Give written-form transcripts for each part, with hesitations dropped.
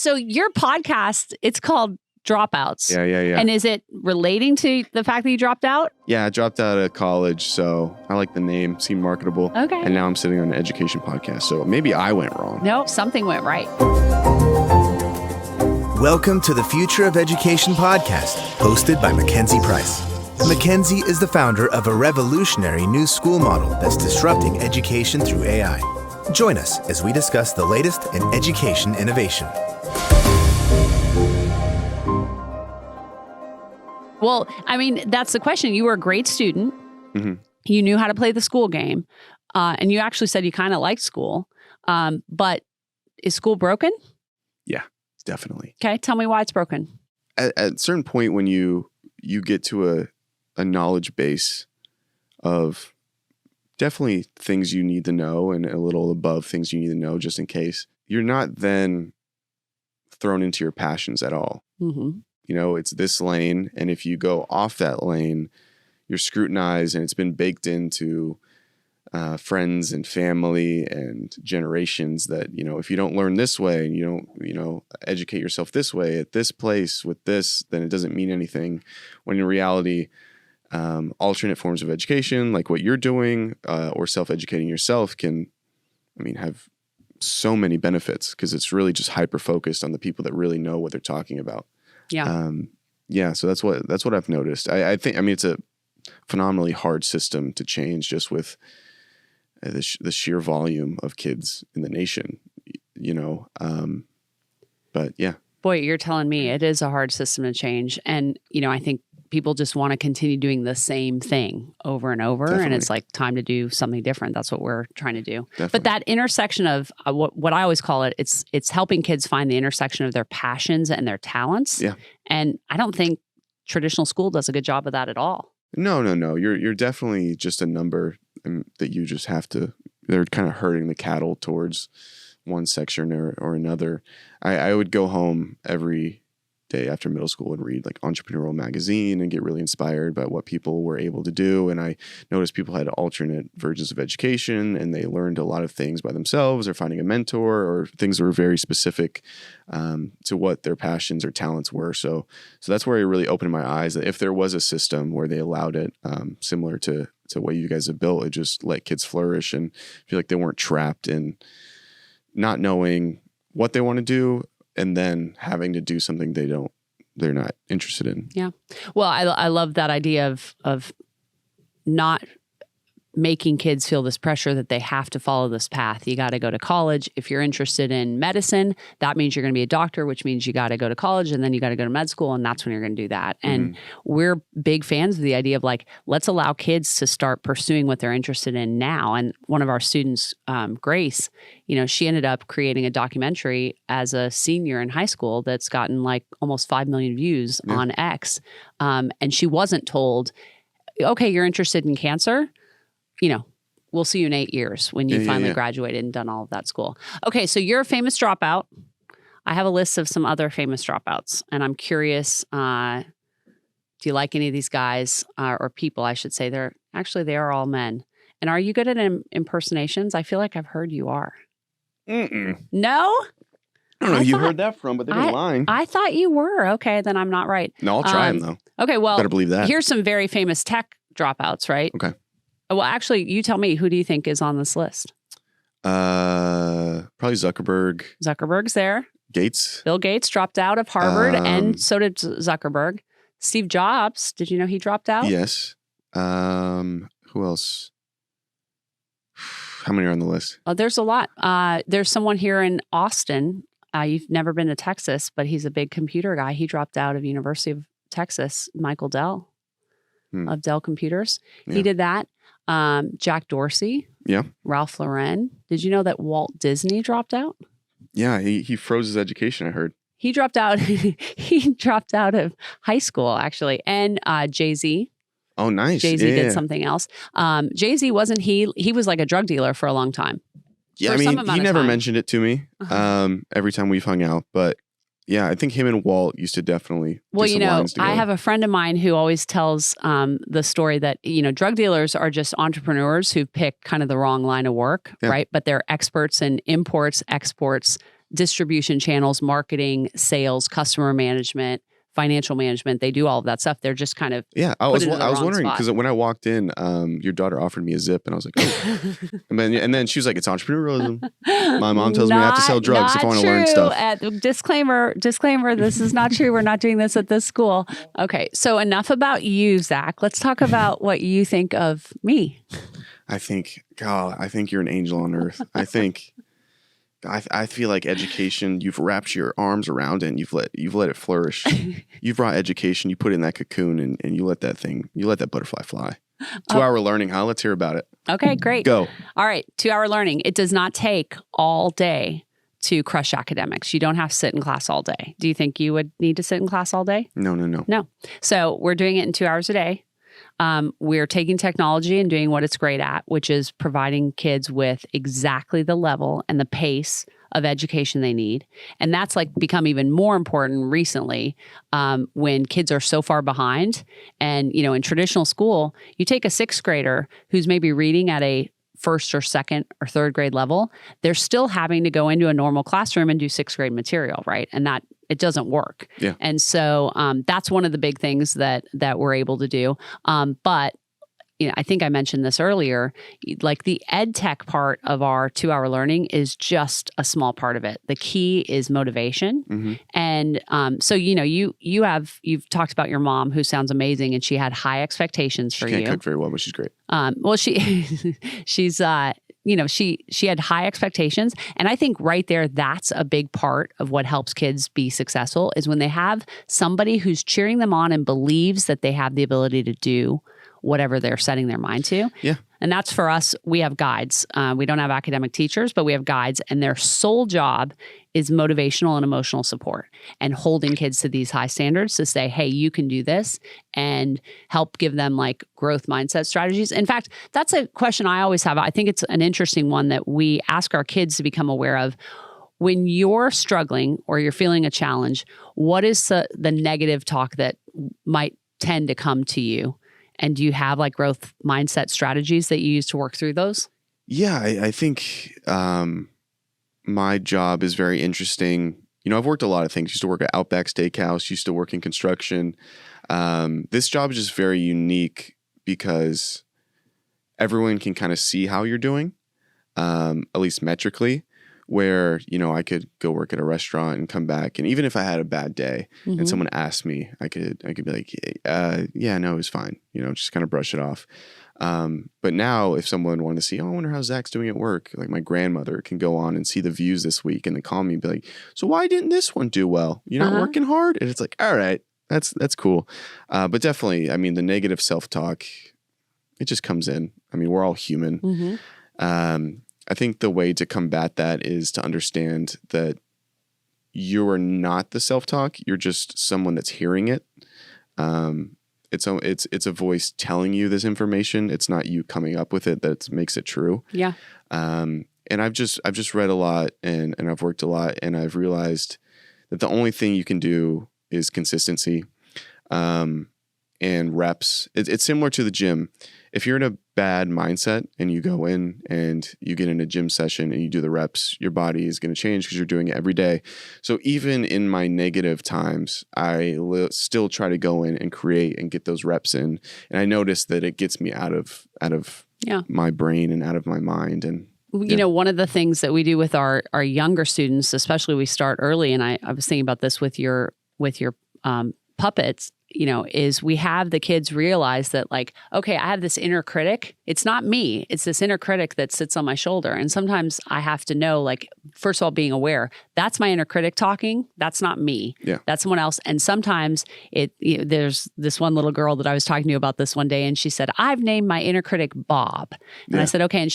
So your podcast, it's called Dropouts. Yeah. And is it relating to the fact that you dropped out? Yeah, I dropped out of college, so I like the name, seemed marketable. Okay. And now I'm sitting on an education podcast, so maybe I went wrong. No, something went right. Welcome to the Future of Education podcast, hosted by Mackenzie Price. Mackenzie is the founder of a revolutionary new school model that's disrupting education through AI. Join us as we discuss the latest in education innovation. Well, I mean, that's the question. You were a great student. Mm-hmm. You knew how to play the school game. And you actually said you kind of liked school. But is school broken? Yeah, definitely. Okay. Tell me why it's broken. At a certain point when you get to a knowledge base of definitely things you need to know and a little above things you need to know just in case, you're not then thrown into your passions at all. Mm-hmm. You know, it's this lane, and if you go off that lane, you're scrutinized, and it's been baked into friends and family and generations that, you know, if you don't learn this way and you don't, you know, educate yourself this way at this place with this, then it doesn't mean anything. When in reality, alternate forms of education, like what you're doing, or self-educating yourself can, have so many benefits because it's really just hyper-focused on the people that really know what they're talking about. Yeah. So that's what I've noticed. I think it's a phenomenally hard system to change just with the sheer volume of kids in the nation, you know. But yeah. Boy, you're telling me it is a hard system to change. And, you know, I think people just want to continue doing the same thing over and over. Definitely. And it's like time to do something different. That's what we're trying to do. Definitely. But that intersection of what I always call it, it's helping kids find the intersection of their passions and their talents. Yeah. And I don't think traditional school does a good job of that at all. No. You're definitely just a number that you just have to, they're kind of herding the cattle towards one section or another. I would go home every day after middle school and read like Entrepreneurial Magazine and get really inspired by what people were able to do. And I noticed people had alternate versions of education and they learned a lot of things by themselves or finding a mentor or things that were very specific to what their passions or talents were. So that's where it really opened my eyes that if there was a system where they allowed it, similar to what you guys have built, it just let kids flourish and feel like they weren't trapped in not knowing what they want to do and then having to do something they're not interested in. Yeah. Well, I love that idea of not making kids feel this pressure that they have to follow this path. You got to go to college. If you're interested in medicine, that means you're going to be a doctor, which means you got to go to college and then you got to go to med school. And that's when you're going to do that. And we're big fans of the idea of like, let's allow kids to start pursuing what they're interested in now. And one of our students, Grace, you know, she ended up creating a documentary as a senior in high school that's gotten like almost 5 million views on X. And she wasn't told, okay, you're interested in cancer. You know, we'll see you in 8 years when you finally graduated and done all of that school. Okay, so you're a famous dropout. I have a list of some other famous dropouts, and I'm curious, do you like any of these guys or people, I should say? They are all men. And are you good at impersonations? I feel like I've heard you are. Mm-mm. No? I don't know who you heard that from, but they've been lying. I thought you were. Okay, then I'm not right. No, I'll try them, though. Okay, well, better believe that. Here's some very famous tech dropouts, right? Okay. Well, actually, you tell me, who do you think is on this list? Probably Zuckerberg. Zuckerberg's there. Gates. Bill Gates dropped out of Harvard, and so did Zuckerberg. Steve Jobs, did you know he dropped out? Yes. Who else? How many are on the list? There's a lot. There's someone here in Austin. You've never been to Texas, but he's a big computer guy. He dropped out of University of Texas, Michael Dell of Dell Computers. Yeah. He did that. Jack Dorsey. Yeah. Ralph Lauren. Did you know that Walt Disney dropped out? Yeah, he froze his education, I heard. He dropped out. He dropped out of high school, actually. And Jay-Z. Oh, nice. Jay-Z did something else. Jay-Z wasn't he was like a drug dealer for a long time. Yeah, he never mentioned it to me every time we've hung out, but yeah, I think him and Walt used to definitely do some lines together. I have a friend of mine who always tells the story that, you know, drug dealers are just entrepreneurs who pick kind of the wrong line of work, right? But they're experts in imports, exports, distribution channels, marketing, sales, customer management, financial management. They do all of that stuff. They're just kind of I was into the wrong wondering spot. because when I walked in, your daughter offered me a zip, and I was like, oh. and then she was like, it's entrepreneurialism. My mom tells me I have to sell drugs if I want to learn stuff. Disclaimer, this is not true. We're not doing this at this school. Okay, so enough about you, Zach. Let's talk about what you think of me. I think you're an angel on earth. I feel like education, you've wrapped your arms around it and you've let it flourish. You've brought education, you put it in that cocoon and you let that butterfly fly. 2-hour learning, huh? Let's hear about it. Okay, great. Go. All right, 2-hour learning. It does not take all day to crush academics. You don't have to sit in class all day. Do you think you would need to sit in class all day? No. No. So we're doing it in 2 hours a day. We're taking technology and doing what it's great at, which is providing kids with exactly the level and the pace of education they need. And that's like become even more important recently when kids are so far behind. And, in traditional school, you take a 6th grader who's maybe reading at a 1st or 2nd or 3rd grade level, they're still having to go into a normal classroom and do 6th grade material, right? And that it doesn't work. Yeah. And so that's one of the big things that we're able to do. But I think I mentioned this earlier, like the ed tech part of our 2-hour learning is just a small part of it. The key is motivation. Mm-hmm. And so, you've talked about your mom who sounds amazing and she had high expectations for you. She can't cook very well, but she's great. Well, she's she had high expectations. And I think right there, that's a big part of what helps kids be successful is when they have somebody who's cheering them on and believes that they have the ability to do whatever they're setting their mind to. Yeah. And that's for us, we have guides. We don't have academic teachers, but we have guides and their sole job is motivational and emotional support and holding kids to these high standards to say, hey, you can do this and help give them like growth mindset strategies. In fact, that's a question I always have. I think it's an interesting one that we ask our kids to become aware of. When you're struggling or you're feeling a challenge, what is the negative talk that might tend to come to you? And do you have like growth mindset strategies that you use to work through those? Yeah, I think my job is very interesting. I've worked a lot of things. Used to work at Outback Steakhouse, used to work in construction. This job is just very unique because everyone can kind of see how you're doing, at least metrically, where, I could go work at a restaurant and come back. And even if I had a bad day and someone asked me, I could be like, yeah, no, it was fine. Just kind of brush it off. But now if someone wanted to see, I wonder how Zach's doing at work. Like my grandmother can go on and see the views this week and then call me and be like, so why didn't this one do well? You're not working hard? And it's like, all right, that's cool. But definitely, the negative self-talk, it just comes in. We're all human. Mm-hmm. I think the way to combat that is to understand that you are not the self-talk. You're just someone that's hearing it. It's a voice telling you this information. It's not you coming up with it that makes it true. Yeah. And I've just read a lot and I've worked a lot and I've realized that the only thing you can do is consistency and reps. It's similar to the gym. If you're in a bad mindset and you go in and you get in a gym session and you do the reps, your body is going to change because you're doing it every day. So even in my negative times, I still try to go in and create and get those reps in. And I notice that it gets me out of my brain and out of my mind. And one of the things that we do with our younger students, especially we start early, and I was thinking about this with your puppets, is we have the kids realize that like, okay, I have this inner critic. It's not me. It's this inner critic that sits on my shoulder. And sometimes I have to know, like, first of all, being aware, that's my inner critic talking. That's not me. Yeah. That's someone else. And sometimes there's this one little girl that I was talking to about this one day, and she said, I've named my inner critic Bob. And I said, okay. And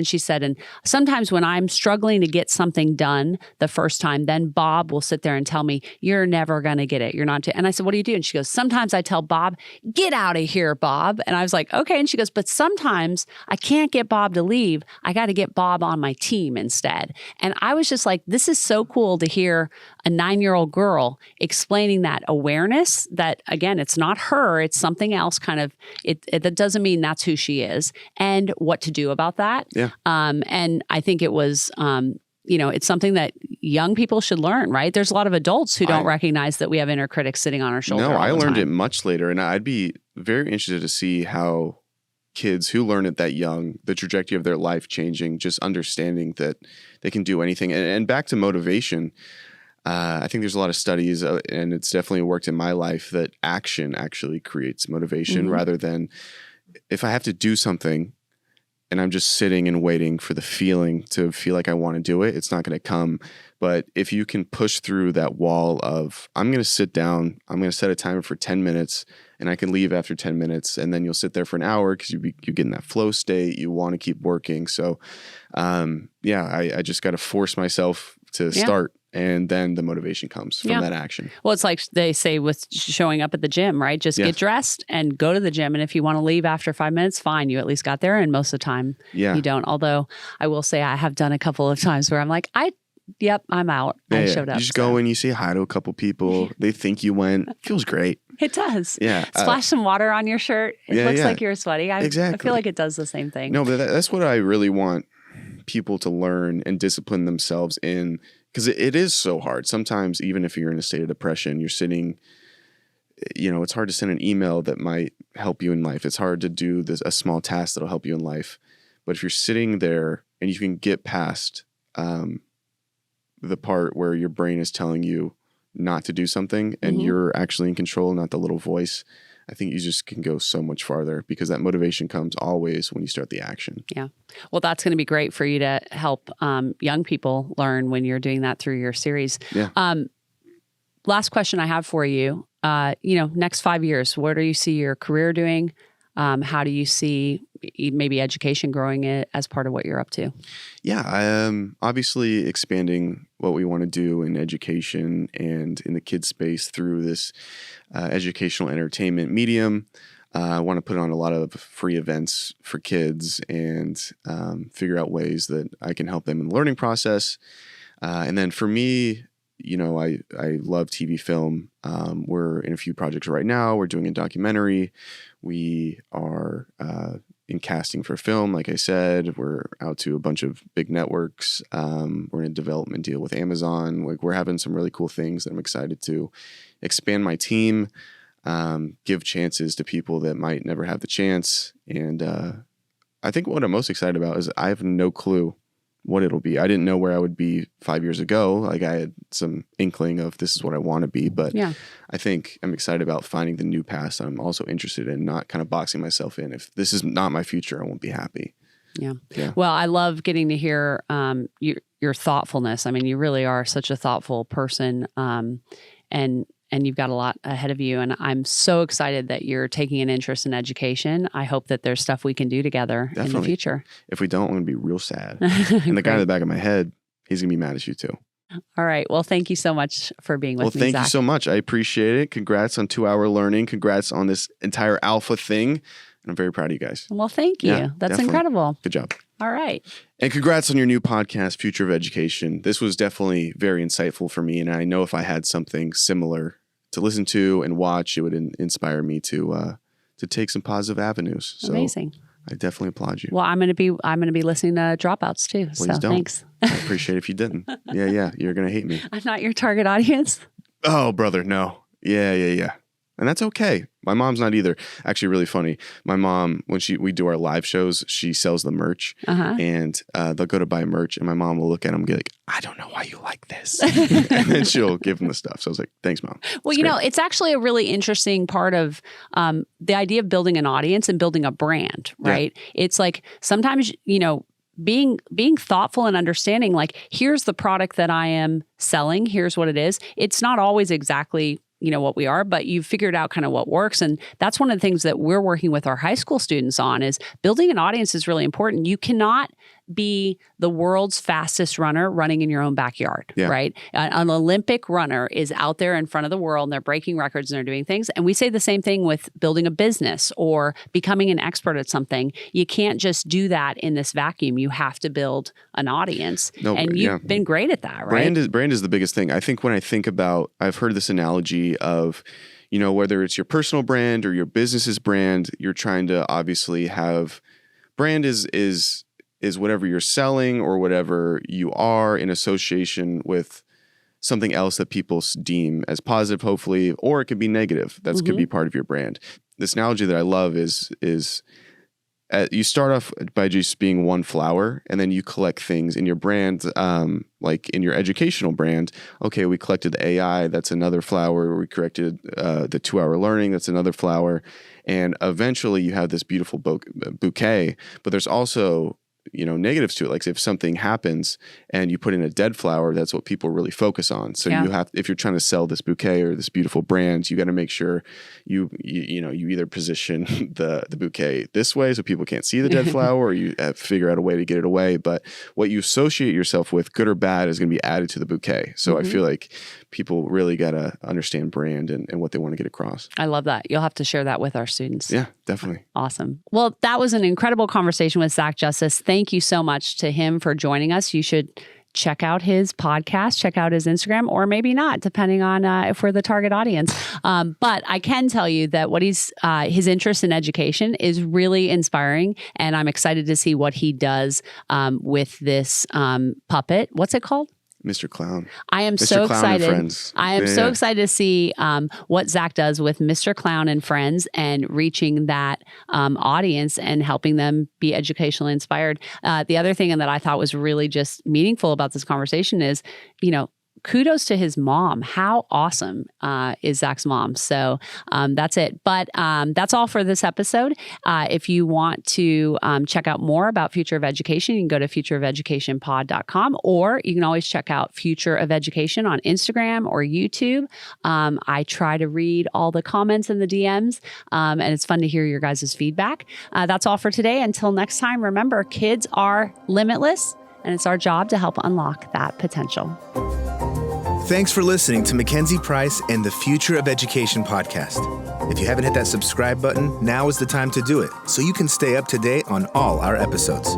she said, and sometimes when I'm struggling to get something done the first time, then Bob will sit there and tell me, you're never going to get it. You're not. And I said, what do you do? And she goes, sometimes I tell Bob, get out of here, Bob. And I was like, okay. And she goes, but sometimes I can't get Bob to leave. I got to get Bob on my team instead. And I was just like, this is so cool to hear a 9-year-old girl explaining that awareness that, again, it's not her, it's something else kind of, that doesn't mean that's who she is and what to do about that. Yeah. And I think it was, it's something that young people should learn, right? There's a lot of adults who don't recognize that we have inner critics sitting on our shoulder. No, I learned it time. much later, and I'd be very interested to see how kids who learn it that young, the trajectory of their life changing, just understanding that they can do anything. And back to motivation, I think there's a lot of studies, and it's definitely worked in my life, that action actually creates motivation rather than if I have to do something and I'm just sitting and waiting for the feeling to feel like I want to do it, it's not going to come. But if you can push through that wall of, I'm going to sit down, I'm going to set a timer for 10 minutes and I can leave after 10 minutes, and then you'll sit there for an hour because you get in that flow state. You want to keep working. So, I just got to force myself to start. And then the motivation comes from that action. Well, it's like they say with showing up at the gym, right? Just get dressed and go to the gym. And if you want to leave after 5 minutes, fine. You at least got there. And most of the time, you don't. Although I will say I have done a couple of times where I'm like, I'm out. I showed up. You just go and you say hi to a couple people. They think you went. It feels great. It does. Yeah. Splash some water on your shirt. It looks like you're sweaty. Exactly. I feel like it does the same thing. No, but that's what I really want people to learn and discipline themselves in. Because it is so hard. Sometimes, even if you're in a state of depression, you're sitting, it's hard to send an email that might help you in life. It's hard to do a small task that'll help you in life. But if you're sitting there and you can get past the part where your brain is telling you not to do something and you're actually in control, not the little voice, I think you just can go so much farther because that motivation comes always when you start the action. Yeah. Well, that's going to be great for you to help young people learn when you're doing that through your series. Yeah. Last question I have for you. Next 5 years, where do you see your career doing? How do you see maybe education growing it as part of what you're up to? Yeah, obviously expanding what we want to do in education and in the kids space through this educational entertainment medium. I want to put on a lot of free events for kids and figure out ways that I can help them in the learning process. And then for me, I love TV film. We're in a few projects right now. We're doing a documentary. We are in casting for film. Like I said, we're out to a bunch of big networks. We're in a development deal with Amazon. Like, we're having some really cool things that I'm excited to expand my team, give chances to people that might never have the chance. And I think what I'm most excited about is I have no clue what it'll be. I didn't know where I would be 5 years ago. Like, I had some inkling of this is what I want to be, but I think I'm excited about finding the new paths I'm also interested in, not kind of boxing myself in. If this is not my future, I won't be happy. Yeah. Well, I love getting to hear your thoughtfulness. I mean, you really are such a thoughtful person, and you've got a lot ahead of you. And I'm so excited that you're taking an interest in education. I hope that there's stuff we can do together in the future. If we don't, I'm going to be real sad. And the guy in the back of my head, he's going to be mad at you too. All right. Well, thank you so much for being with me, Thank Zach. you so much. I appreciate it. Congrats on 2 Hour Learning. Congrats on this entire alpha thing. And I'm very proud of you guys. Well, thank you. Yeah, That's definitely. incredible. Good job. All right. And congrats on your new podcast, Future of Education. This was definitely very insightful for me. And I know if I had something similar to listen to and watch, it would inspire me to take some positive avenues. So amazing. I definitely applaud you. Well, I'm going to be listening to Dropouts too. Please don't. Thanks. I appreciate it if you didn't. Yeah. You're going to hate me. I'm not your target audience. Oh, brother, no. Yeah. And that's okay. My mom's not either. Actually, really funny. My mom, when we do our live shows, she sells the merch, and they'll go to buy merch, and my mom will look at them and be like, "I don't know why you like this," and then she'll give them the stuff. So I was like, "Thanks, Mom." Well, it's actually a really interesting part of the idea of building an audience and building a brand, right? Yeah. It's like sometimes, being thoughtful and understanding, like, here's the product that I am selling, here's what it is. It's not always exactly what we are, but you've figured out kind of what works. And that's one of the things that we're working with our high school students on, is building an audience is really important. You cannot be the world's fastest runner running in your own backyard, right? An Olympic runner is out there in front of the world and they're breaking records and they're doing things. And we say the same thing with building a business or becoming an expert at something. You can't just do that in this vacuum. You have to build an audience. And you've been great at that, right? Brand is the biggest thing. I think when I think about, I've heard this analogy of, whether it's your personal brand or your business's brand, you're trying to obviously have brand is is whatever you're selling or whatever you are in association with something else that people deem as positive, hopefully, or it could be negative. That could be part of your brand. This analogy that I love is you start off by just being one flower, and then you collect things in your brand, like in your educational brand. Okay, we collected the AI, that's another flower. We corrected the 2-hour learning, that's another flower. And eventually you have this beautiful bouquet, but there's also negatives to it. Like if something happens and you put in a dead flower, that's what people really focus on. So you have, if you're trying to sell this bouquet or this beautiful brand, you got to make sure you either position the bouquet this way so people can't see the dead flower, or you figure out a way to get it away. But what you associate yourself with, good or bad, is going to be added to the bouquet. So I feel like people really got to understand brand and what they want to get across. I love that. You'll have to share that with our students. Yeah, definitely. Awesome. Well, that was an incredible conversation with Zach Justice. Thank you so much to him for joining us. You should check out his podcast, check out his Instagram, or maybe not, depending on if we're the target audience. But I can tell you that what his interest in education is really inspiring, and I'm excited to see what he does with this puppet. What's it called? Mr. Clown. I am Mr. so Clown excited. And Friends. I am so excited to see what Zach does with Mr. Clown and Friends and reaching that audience and helping them be educationally inspired. The other thing that I thought was really just meaningful about this conversation is, kudos to his mom. How awesome is Zach's mom? So that's it. But that's all for this episode. If you want to check out more about Future of Education, you can go to futureofeducationpod.com, or you can always check out Future of Education on Instagram or YouTube. I try to read all the comments and the DMs, and it's fun to hear your guys' feedback. That's all for today. Until next time, remember, kids are limitless, and it's our job to help unlock that potential. Thanks for listening to Mackenzie Price and the Future of Education podcast. If you haven't hit that subscribe button, now is the time to do it so you can stay up to date on all our episodes.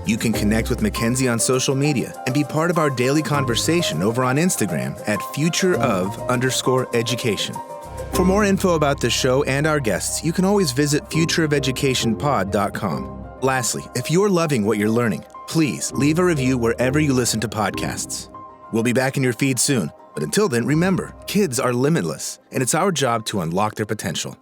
You can connect with Mackenzie on social media and be part of our daily conversation over on Instagram at futureof_education. For more info about the show and our guests, you can always visit futureofeducationpod.com. Lastly, if you're loving what you're learning, please leave a review wherever you listen to podcasts. We'll be back in your feed soon, but until then, remember, kids are limitless, and it's our job to unlock their potential.